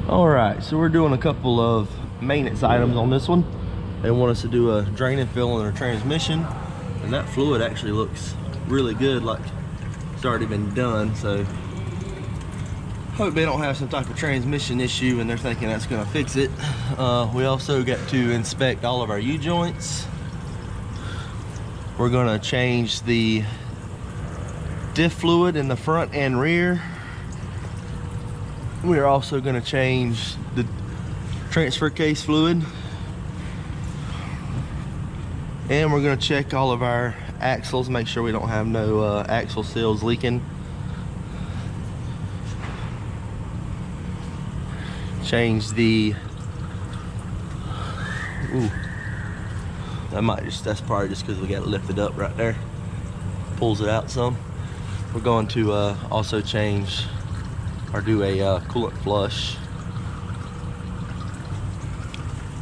All right, so we're doing a couple of maintenance items on this one. They want us to do a drain and fill in our transmission, and that fluid actually looks really good, like it's already been done. So hope they don't have some type of transmission issue and they're thinking that's gonna fix it. We also got to inspect all of our U-joints. We're gonna change the diff fluid in the front and rear. We're also gonna change the transfer case fluid. And we're gonna check all of our axles, make sure we don't have no axle seals leaking. Change the, that's probably just because we got it lifted up right there. Pulls it out some. We're going to also change or do a coolant flush.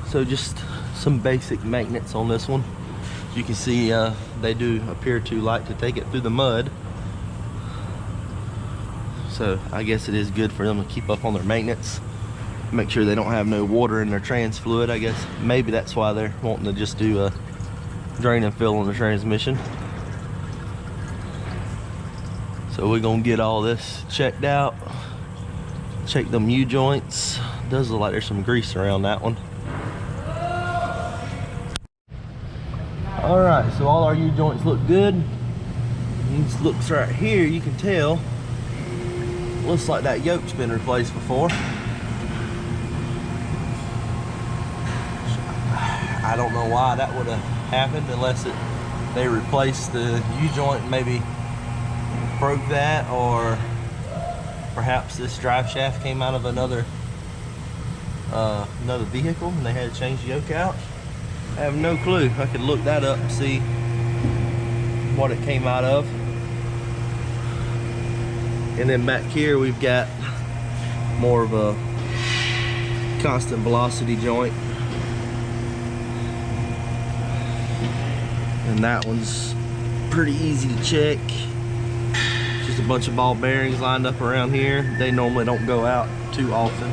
So just some basic maintenance on this one. As you can see, they do appear to like to take it through the mud. So I guess it is good for them to keep up on their maintenance. Make sure they don't have no water in their trans fluid. I guess maybe that's why they're wanting to just do a drain and fill on the transmission. So we're gonna get all this checked out. Check them U-joints. Does look like there's some grease around that one. All right, so all our U-joints look good. These looks right here, you can tell. Looks like that yoke's been replaced before. I don't know why that would have happened unless they replaced the U-joint, maybe broke that, or perhaps this drive shaft came out of another vehicle and they had to change the yoke out. I have no clue. I could look that up and see what it came out of. And then back here we've got more of a constant velocity joint. And that one's pretty easy to check. Just a bunch of ball bearings lined up around here. They normally don't go out too often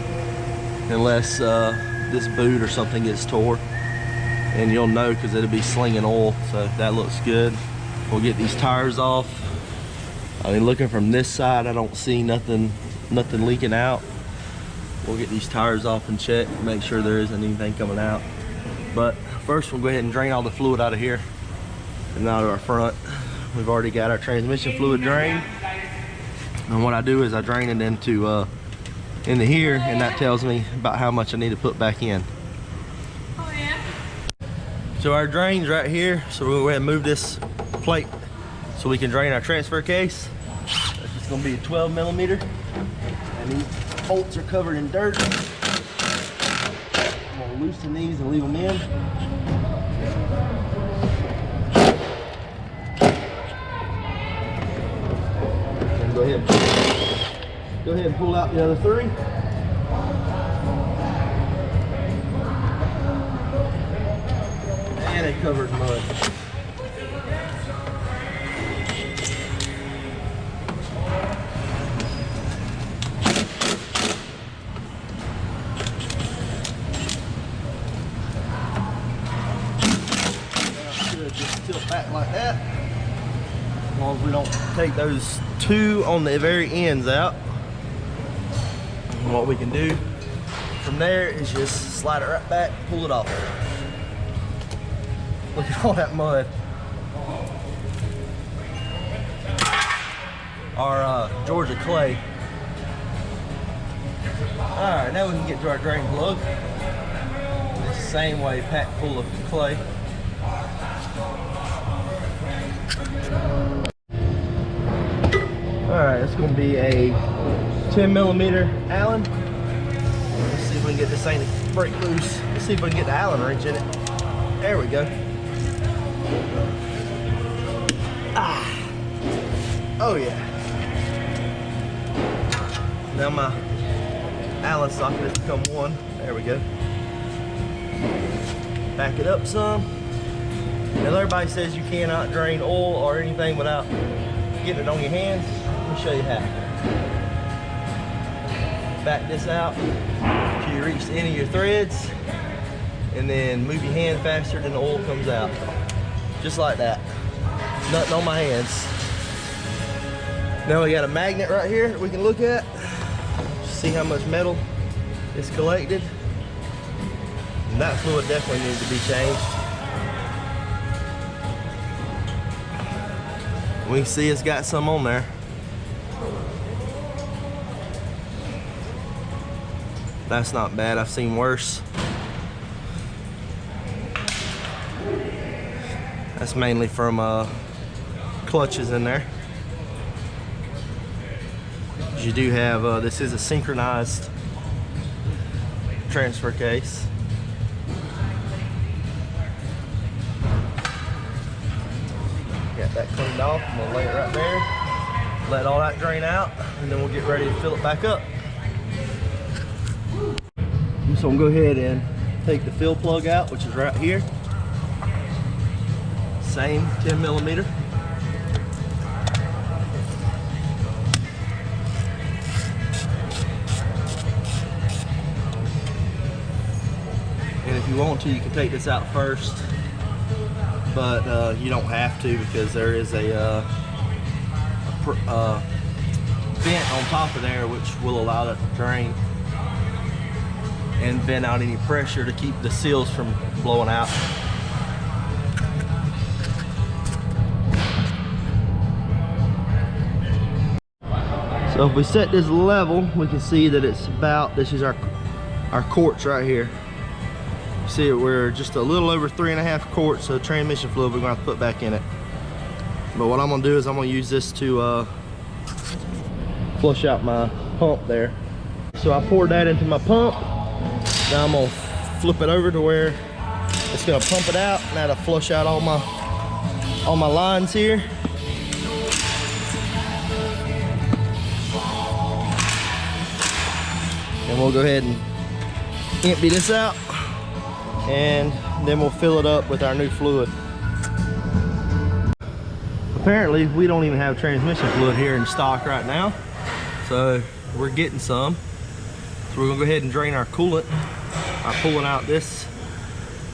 unless this boot or something gets tore. And you'll know because it'll be slinging oil. So that looks good. We'll get these tires off. I mean, looking from this side, I don't see nothing leaking out. We'll get these tires off and check, make sure there isn't anything coming out. But first we'll go ahead and drain all the fluid out of here and out of our front. We've already got our transmission fluid drained. And what I do is I drain it into here, and that tells me about how much I need to put back in. So our drain's right here. So we'll go ahead and move this plate so we can drain our transfer case. It's just gonna be a 12 millimeter. And these bolts are covered in dirt. I'm gonna loosen these and leave them in. And go ahead and pull out the other three. And it covered mud. Just tilt back like that. As long as we don't take those two on the very ends out. And what we can do from there is just slide it right back, pull it off. Look at all that mud. Our Georgia clay. Alright, now we can get to our drain plug. The same way, packed full of clay. Alright, it's going to be a 10 millimeter Allen. Let's see if we can get this thing to break loose. Let's see if we can get the Allen wrench in it. There we go. Ah. Oh yeah. Now my Allen socket has become one. There we go. Back it up some. Now everybody says you cannot drain oil or anything without getting it on your hands. Let me show you how. back this out till you reach the end of your threads, and then move your hand faster than the oil comes out. Just like that. Nothing on my hands. Now we got a magnet right here that we can look at. See how much metal is collected. And that fluid definitely needs to be changed. We can see it's got some on there. That's not bad, I've seen worse. That's mainly from clutches in there. You do have, this is a synchronized transfer case. Got that cleaned off, I'm gonna lay it right there. Let all that drain out, and then we'll get ready to fill it back up. So I'm gonna go ahead and take the fill plug out, which is right here. Same 10 millimeter. And if you want to, you can take this out first, but you don't have to, because there is a vent on top of there which will allow that to drain and vent out any pressure to keep the seals from blowing out. So if we set this level, we can see that it's about, this is our quarts right here. See, we're just a little over 3.5 quarts of transmission fluid we're gonna have to put back in it. But what I'm gonna do is I'm gonna use this to flush out my pump there. So I poured that into my pump. Now I'm gonna flip it over to where it's gonna pump it out, and that'll flush out all my lines here. And we'll go ahead and empty this out, and then we'll fill it up with our new fluid. Apparently we don't even have transmission fluid here in stock right now, so we're getting some. So we're gonna go ahead and drain our coolant by pulling out this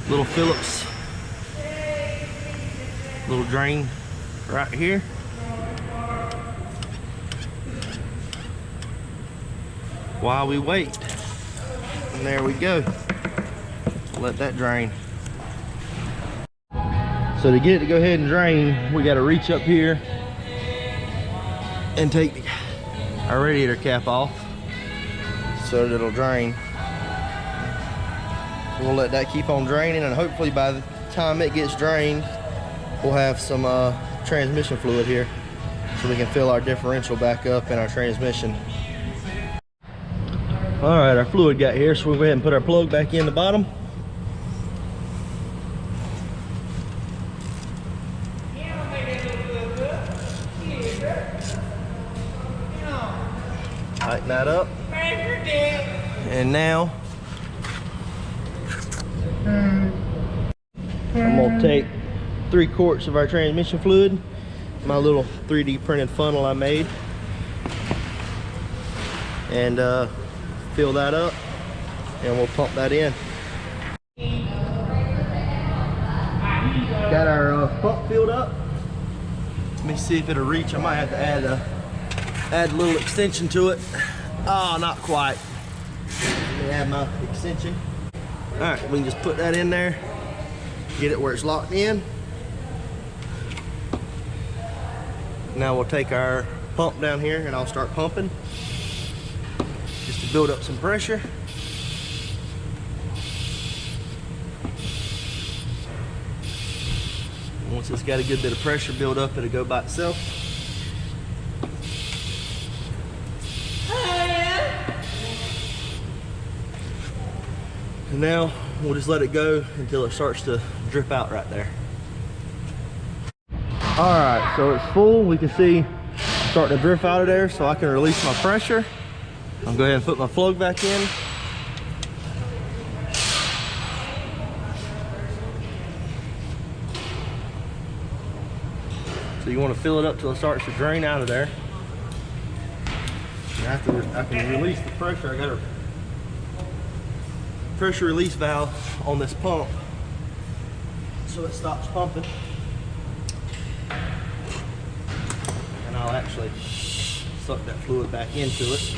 little Phillips little drain right here. While we wait, and there we go. Let that drain. So to get it to go ahead and drain, we got to reach up here and take our radiator cap off so that it'll drain. We'll let that keep on draining, and hopefully by the time it gets drained, we'll have some transmission fluid here so we can fill our differential back up in our transmission. All right, our fluid got here, so we'll go ahead and put our plug back in the bottom. Tighten that up. And now I'm gonna take 3 quarts of our transmission fluid, my little 3D printed funnel I made, and fill that up, and we'll pump that in. Got our pump filled up. Let me see if it'll reach. I might have to add a little extension to it. Oh, not quite. Let me add my extension. All right, we can just put that in there, get it where it's locked in. Now we'll take our pump down here, and I'll start pumping just to build up some pressure. Once it's got a good bit of pressure built up, it'll go by itself. And now we'll just let it go until it starts to drip out right there. All right, so it's full. We can see it's starting to drip out of there, so I can release my pressure. I'll go ahead and put my plug back in. So you want to fill it up till it starts to drain out of there. After I can release the pressure, I got a pressure release valve on this pump so it stops pumping. And I'll actually suck that fluid back into it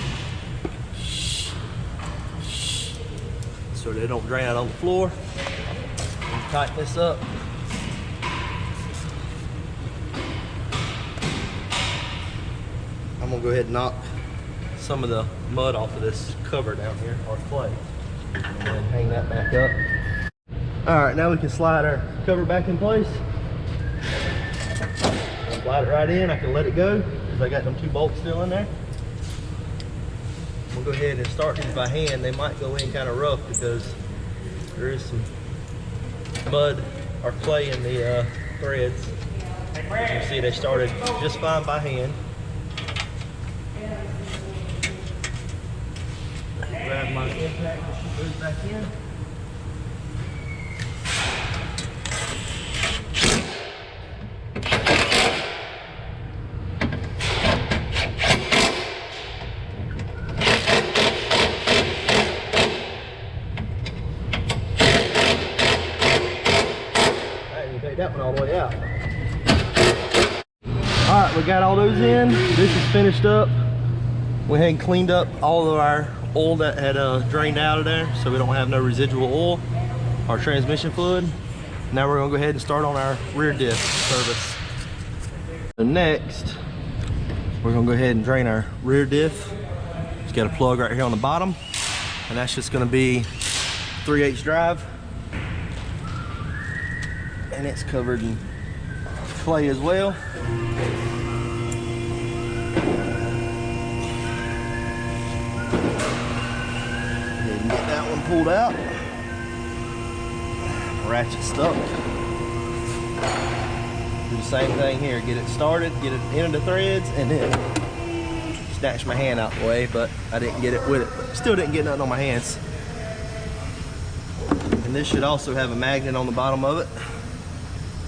so they don't drain out on the floor. And tighten this up. I'm gonna go ahead and knock some of the mud off of this cover down here, or clay, and then hang that back up. All right, now we can slide our cover back in place. Slide it right in. I can let it go because I got them 2 bolts still in there. We'll go ahead and start these by hand. They might go in kind of rough because there is some mud or clay in the threads. You see they started just fine by hand. Grab my impact and she goes back in. That one all the way out. All right, we got all those in. This is finished up. Went ahead and cleaned up all of our oil that had drained out of there, so we don't have no residual oil, our transmission fluid. Now we're gonna go ahead and start on our rear diff service. So next, we're gonna go ahead and drain our rear diff. It's got a plug right here on the bottom, and that's just gonna be 3/8 drive. And it's covered in clay as well. And get that one pulled out. Ratchet stuck. Do the same thing here. Get it started, get it into the threads, and then snatch my hand out the way, but I didn't get it with it. Still didn't get nothing on my hands. And this should also have a magnet on the bottom of it.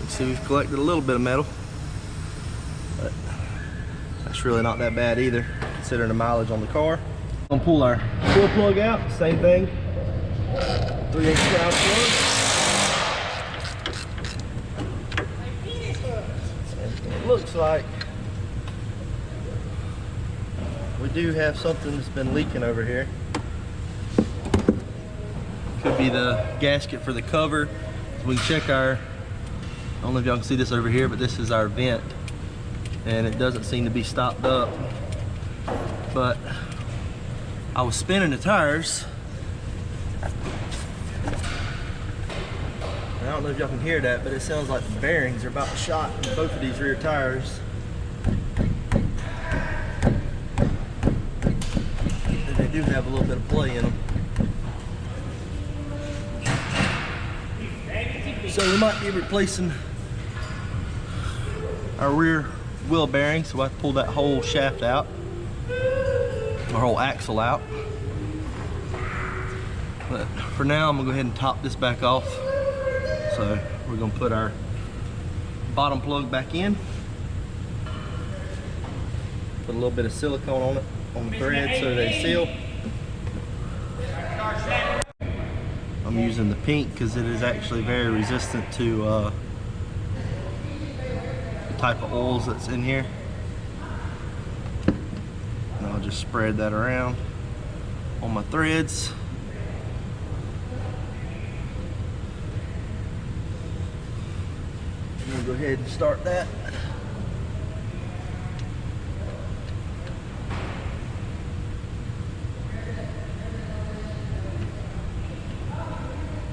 See, we've collected a little bit of metal, but that's really not that bad either, considering the mileage on the car. I'm gonna pull our fuel plug out, same thing. 3/8 drive plug. And it looks like we do have something that's been leaking over here. Could be the gasket for the cover. So we can check our, I don't know if y'all can see this over here, but this is our vent, and it doesn't seem to be stopped up. But I was spinning the tires. I don't know if y'all can hear that, but it sounds like the bearings are about shot in both of these rear tires. And they do have a little bit of play in them. So we might be replacing our rear wheel bearing, so I have to pull that whole shaft out, our whole axle out. But for now, I'm gonna go ahead and top this back off. So we're gonna put our bottom plug back in, put a little bit of silicone on it, on the thread so they seal. I'm using the pink because it is actually very resistant to type of oils that's in here. And I'll just spread that around on my threads. I'm gonna go ahead and start that.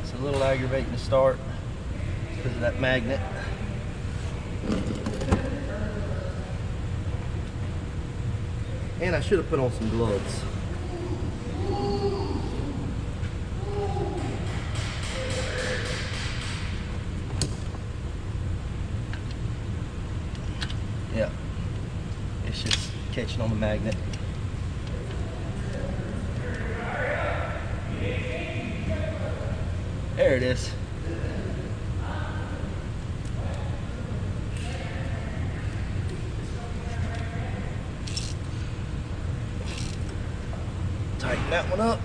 It's a little aggravating to start because of that magnet. And I should have put on some gloves. Yeah, it's just catching on the magnet. There it is. that one up.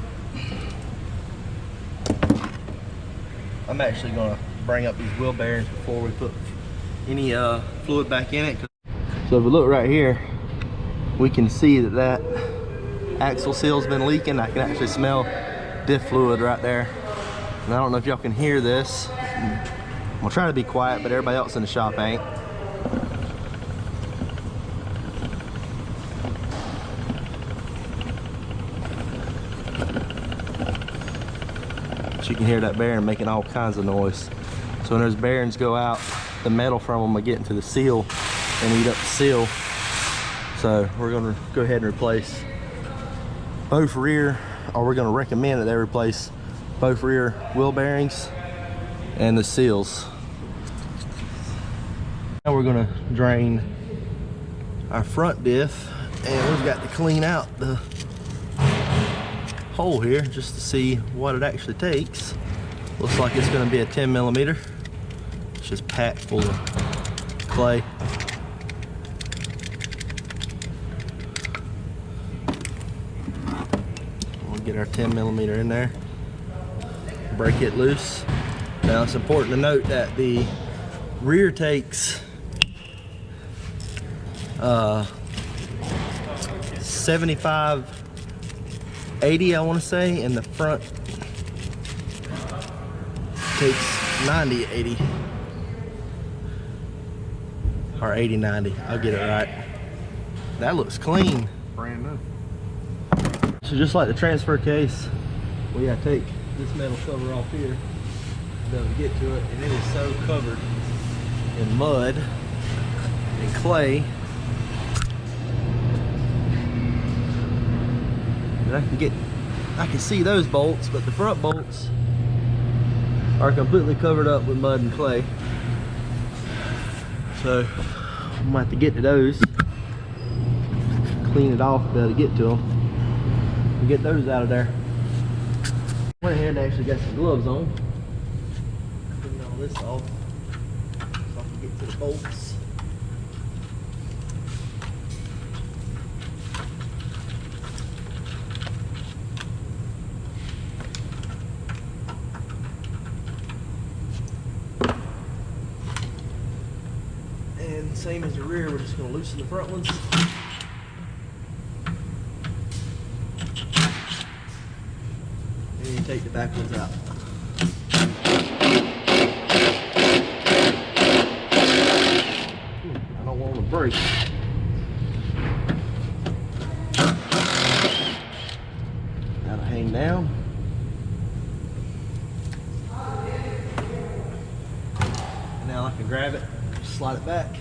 I'm actually gonna bring up these wheel bearings before we put any fluid back in it. So if we look right here, we can see that axle seal's been leaking. I can actually smell diff fluid right there. And I don't know if y'all can hear this. I'm gonna try to be quiet, but everybody else in the shop ain't. You can hear that bearing making all kinds of noise. So when those bearings go out, the metal from them will get into the seal and eat up the seal. So we're gonna go ahead and replace both rear, or we're gonna recommend that they replace both rear wheel bearings and the seals. Now we're gonna drain our front diff, and we've got to clean out the hole here just to see what it actually takes. Looks like it's going to be a 10mm. It's just packed full of clay. We'll get our 10mm in there, break it loose. Now it's important to note that the rear takes 75/80, I want to say, and the front takes 90/80 or 80/90. I'll get it right. That looks clean, brand new. So just like the transfer case, we gotta take this metal cover off here to be able to get to it, and it is so covered in mud and clay. I can see those bolts, but the front bolts are completely covered up with mud and clay. So I'm gonna have to get to those, clean it off, be able to get to them, and get those out of there. Went ahead and actually got some gloves on. Clean all this off so I can get to the bolts. Same as the rear, we're just going to loosen the front ones. And you take the back ones out. I don't want them to break. That'll hang down. And now I can grab it, slide it back.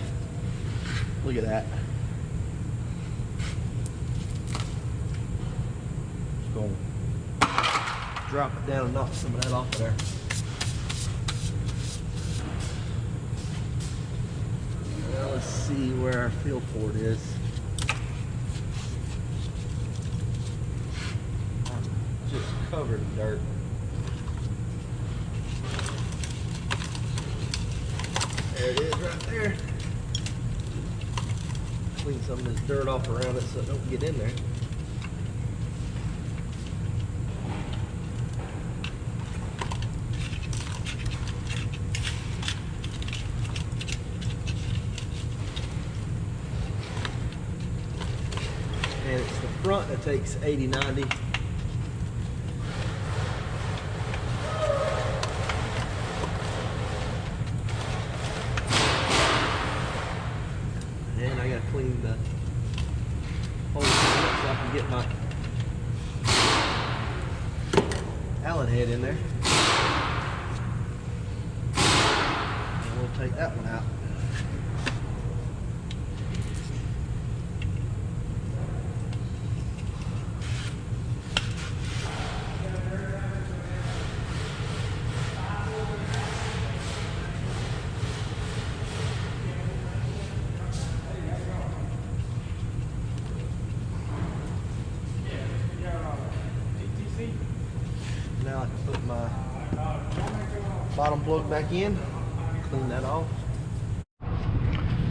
Look at that. Just going to drop it down and knock some of that off of there. Now let's see where our field port is. Just covered in dirt. There it is right there. Clean some of this dirt off around it so it don't get in there. And it's the front that takes 80/90. And I gotta clean the hole so I can get my Allen head in there. And we'll take that one out. Now I can put my bottom plug back in, clean that off.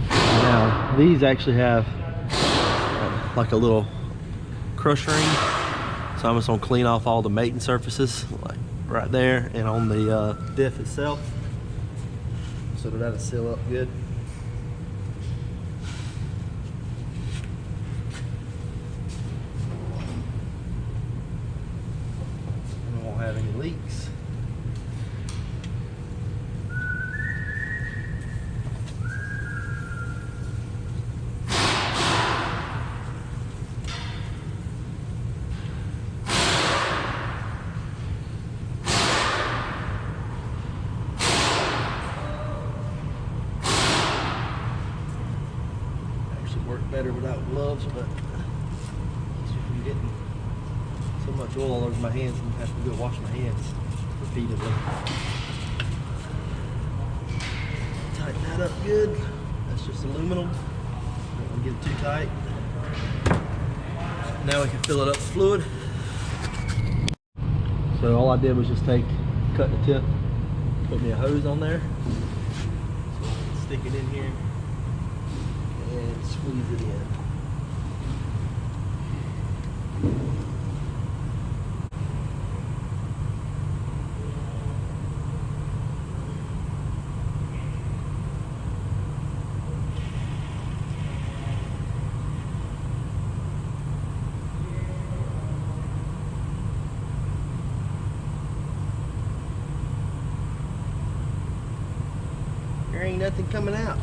Now these actually have like a little crush ring, So I'm just gonna clean off all the mating surfaces, like right there and on the diff itself, so that'll seal up good. And we won't have any leaks. Work better without gloves, but I'm getting so much oil all over my hands and have to go wash my hands repeatedly. Tighten that up good. That's just aluminum. Don't want to get it too tight. Now we can fill it up with fluid. So all I did was just cut the tip, put me a hose on there, so I can stick it in here and squeeze it in. There ain't nothing coming out.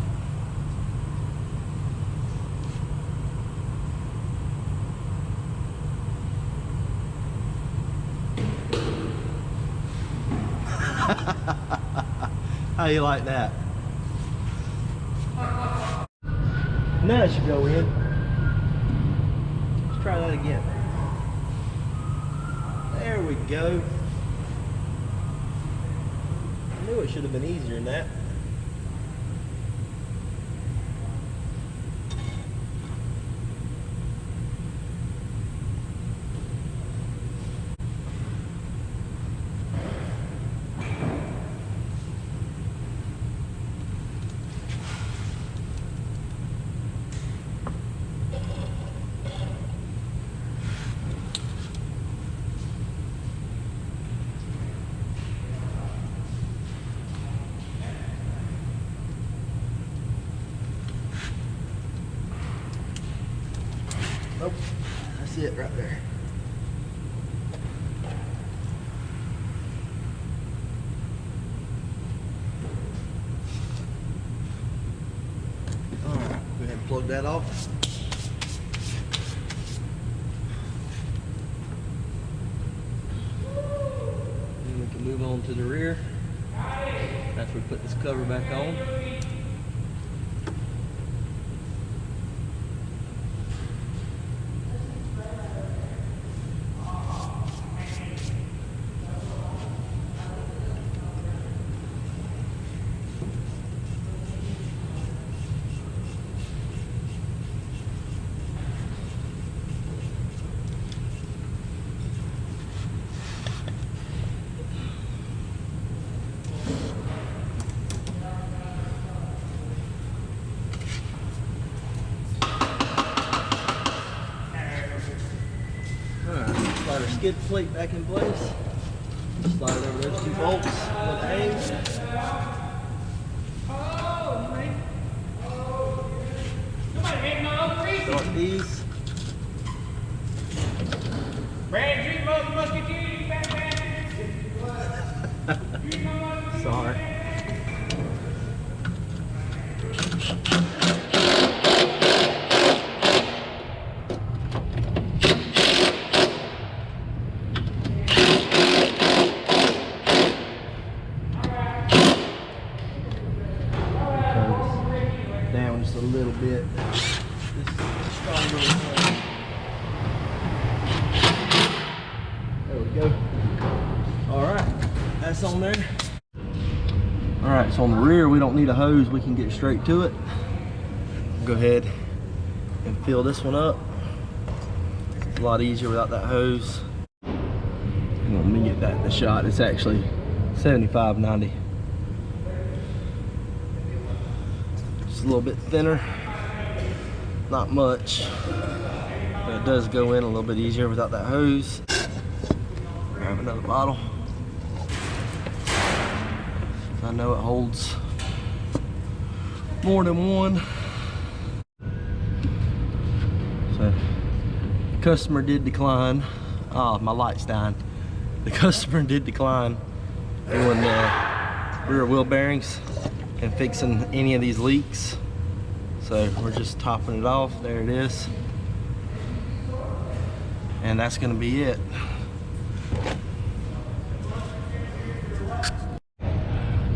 How you like that? Now it should go in. Let's try that again. There we go. I knew it should have been easier than that. Nope, that's it right there. All right, go ahead and plug that off. Then we can move on to the rear after we put this cover back on. Slide our skid plate back in place. Slide it over those two bolts with the hang. Start these. Sorry. Down just a little bit. There we go. Alright, that's on there. Alright, so on the rear we don't need a hose, we can get straight to it. Go ahead and fill this one up. It's a lot easier without that hose. Let me get that in the shot. It's actually 75/90. Just a little bit thinner, not much, but it does go in a little bit easier without that hose. another bottle. I know it holds more than one. So the customer did decline. Oh, my light's dying. The customer did decline doing rear wheel bearings and fixing any of these leaks. So we're just topping it off. There it is. And that's gonna be it.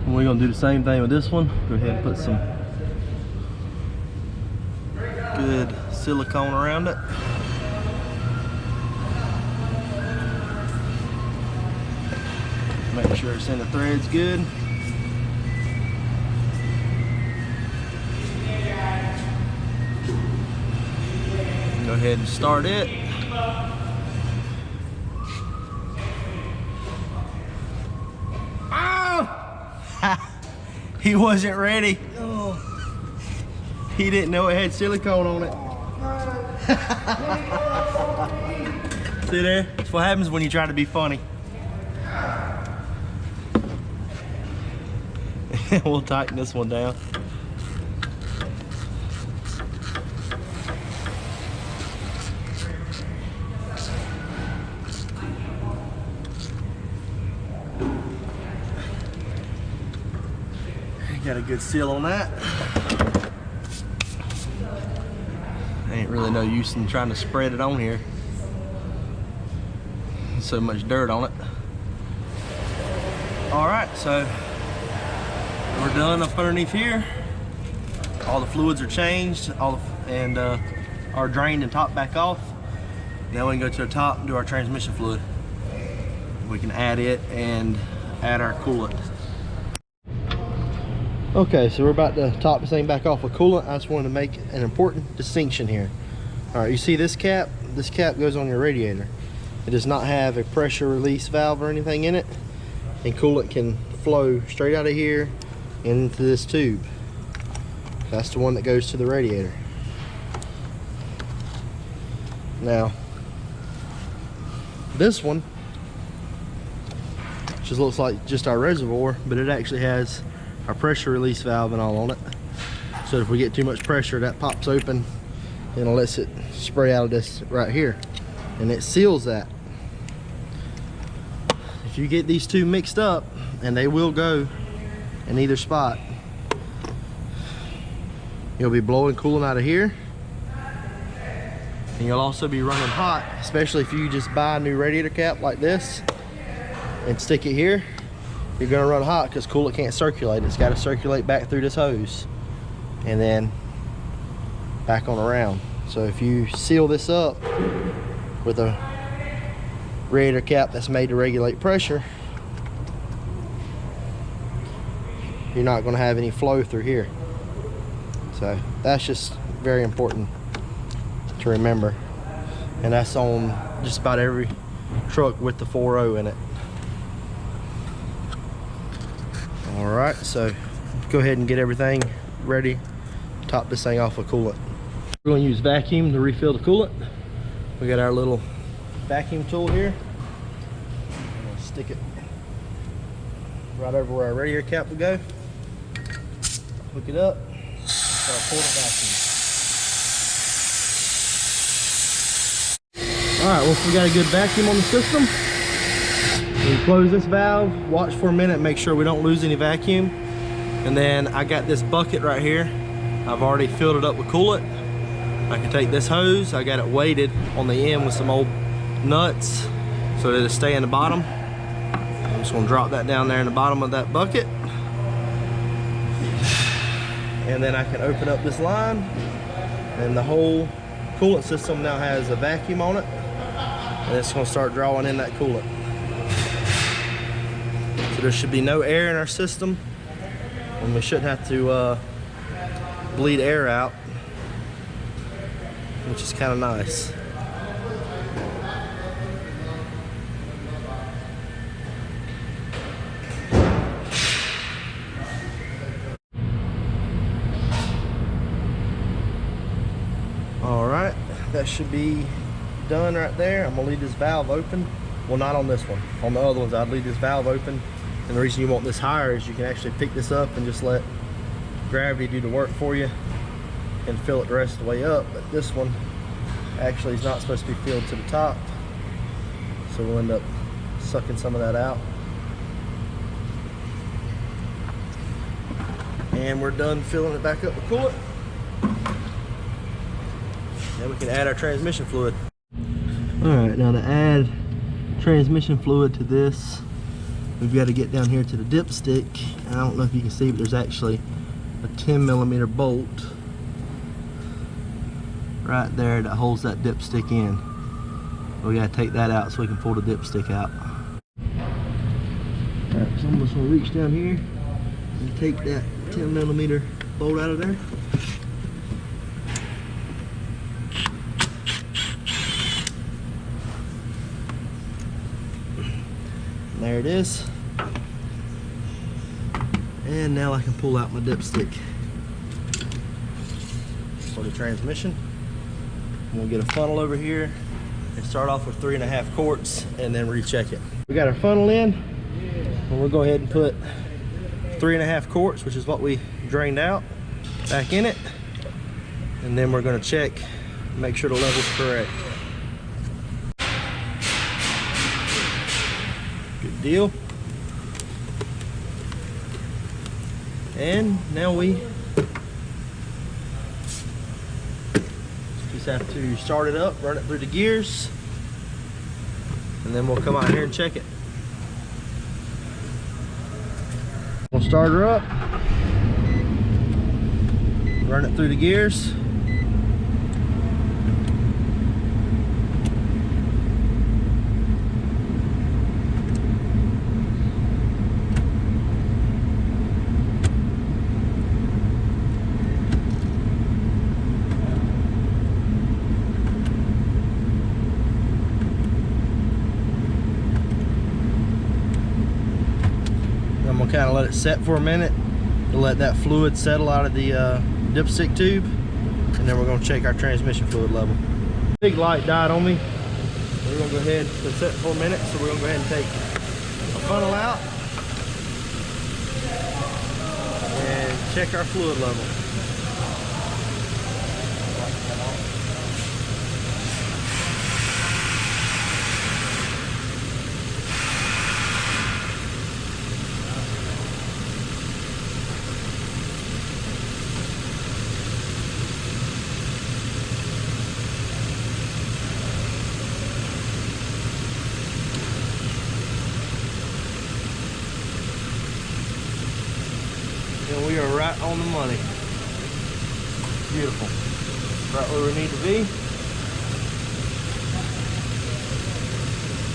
And we're gonna do the same thing with this one. Go ahead and put some good silicone around it. Make sure it's in the threads good. Go ahead and start it. He wasn't ready. Oh. He didn't know it had silicone on it. See there? That's what happens when you try to be funny. We'll tighten this one down. Got a good seal on that. Ain't really no use in trying to spread it on here. So much dirt on it. All right, so we're done up underneath here. All the fluids are changed, and are drained and topped back off. Now we can go to the top and do our transmission fluid. We can add it and add our coolant. Okay, so we're about to top this thing back off with coolant. I just wanted to make an important distinction here. All right, you see this cap? This cap goes on your radiator. It does not have a pressure release valve or anything in it, and coolant can flow straight out of here into this tube. That's the one that goes to the radiator. Now, this one just looks like just our reservoir, but it actually has our pressure release valve and all on it. So if we get too much pressure, that pops open and it lets it spray out of this right here, and it seals that. If you get these two mixed up, and they will go in either spot, you'll be blowing coolant out of here, and you'll also be running hot, especially if you just buy a new radiator cap like this and stick it here. You're gonna run hot because coolant can't circulate. It's got to circulate back through this hose and then back on around. So if you seal this up with a radiator cap that's made to regulate pressure, you're not going to have any flow through here. So that's just very important to remember, and that's on just about every truck with the 4.0 in it. All right, so go ahead and get everything ready. Top this thing off with coolant. We're going to use vacuum to refill the coolant. We got our little vacuum tool here. I'm going to stick it right over where our radiator cap will go. Hook it up, start pulling it vacuum. All right, once we got a good vacuum on the system, we close this valve, watch for a minute, make sure we don't lose any vacuum. And then I got this bucket right here. I've already filled it up with coolant. I can take this hose, I got it weighted on the end with some old nuts so that it'll stay in the bottom. I'm just gonna drop that down there in the bottom of that bucket. And then I can open up this line, and the whole coolant system now has a vacuum on it, and it's gonna start drawing in that coolant. So there should be no air in our system, and we shouldn't have to bleed air out, which is kind of nice. All right, that should be done right there. I'm gonna leave this valve open Well, not on this one. On the other ones, I'd leave this valve open. And the reason you want this higher is you can actually pick this up and just let gravity do the work for you and fill it the rest of the way up. But this one actually is not supposed to be filled to the top. So we'll end up sucking some of that out. And we're done filling it back up with coolant. Now we can add our transmission fluid. Alright, now to add transmission fluid to this, we've got to get down here to the dipstick. I don't know if you can see, but there's actually a 10mm bolt right there that holds that dipstick in. We got to take that out so we can pull the dipstick out. Alright, so I'm just going to reach down here and take that 10mm bolt out of there. There it is. And now I can pull out my dipstick for the transmission. We'll get a funnel over here and start off with 3.5 quarts and then recheck it. We got our funnel in, and we'll go ahead and put 3.5 quarts, which is what we drained out, back in it. And then we're going to check, make sure the level's correct. Good deal. And now we just have to start it up, run it through the gears, and then we'll come out here and check it. We'll start her up, run it through the gears. I'm gonna kind of let it set for a minute to let that fluid settle out of the dipstick tube, and then we're gonna check our transmission fluid level. Big light died on me. We're gonna go ahead and set for a minute, so we're gonna go ahead and take a funnel out and check our fluid level. And we are right on the money. Beautiful. Right where we need to be.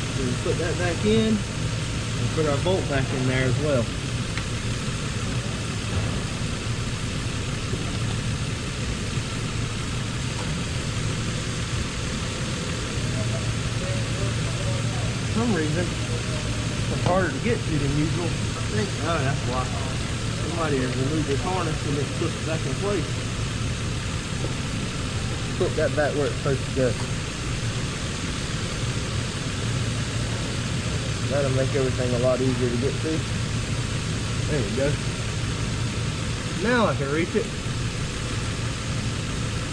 So we put that back in and put our bolt back in there as well. For some reason, it's harder to get to than usual. I think, oh, that's why. Somebody has removed this harness and then put it back in place. Put that back where it's supposed to go. That'll make everything a lot easier to get to. There we go. Now I can reach it.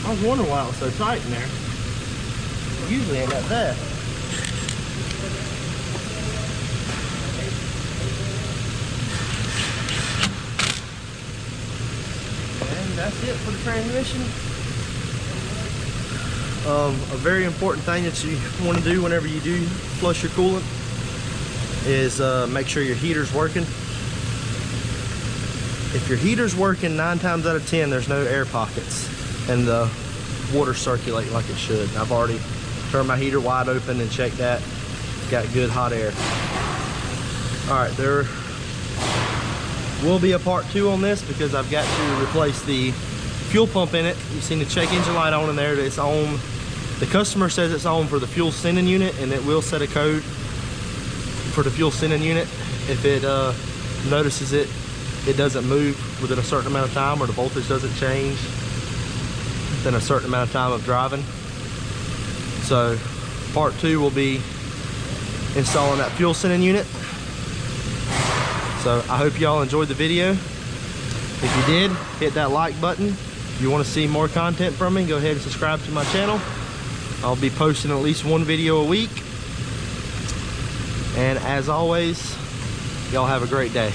I was wondering why it was so tight in there. It usually ain't that bad. That's it for the transmission. A very important thing that you want to do whenever you do flush your coolant is make sure your heater's working. If your heater's working, 9 times out of 10 there's no air pockets and the water circulating like it should. I've already turned my heater wide open and checked that. Got good hot air. Alright, there will be a part 2 on this because I've got to replace the fuel pump in it. You've seen the check engine light on in there. It's on. The customer says it's on for the fuel sending unit, and it will set a code for the fuel sending unit. If it notices it doesn't move within a certain amount of time, or the voltage doesn't change within a certain amount of time of driving. So part 2 will be installing that fuel sending unit. So I hope y'all enjoyed the video. If you did, hit that like button. If you want to see more content from me, go ahead and subscribe to my channel. I'll be posting at least one video a week. And as always, y'all have a great day.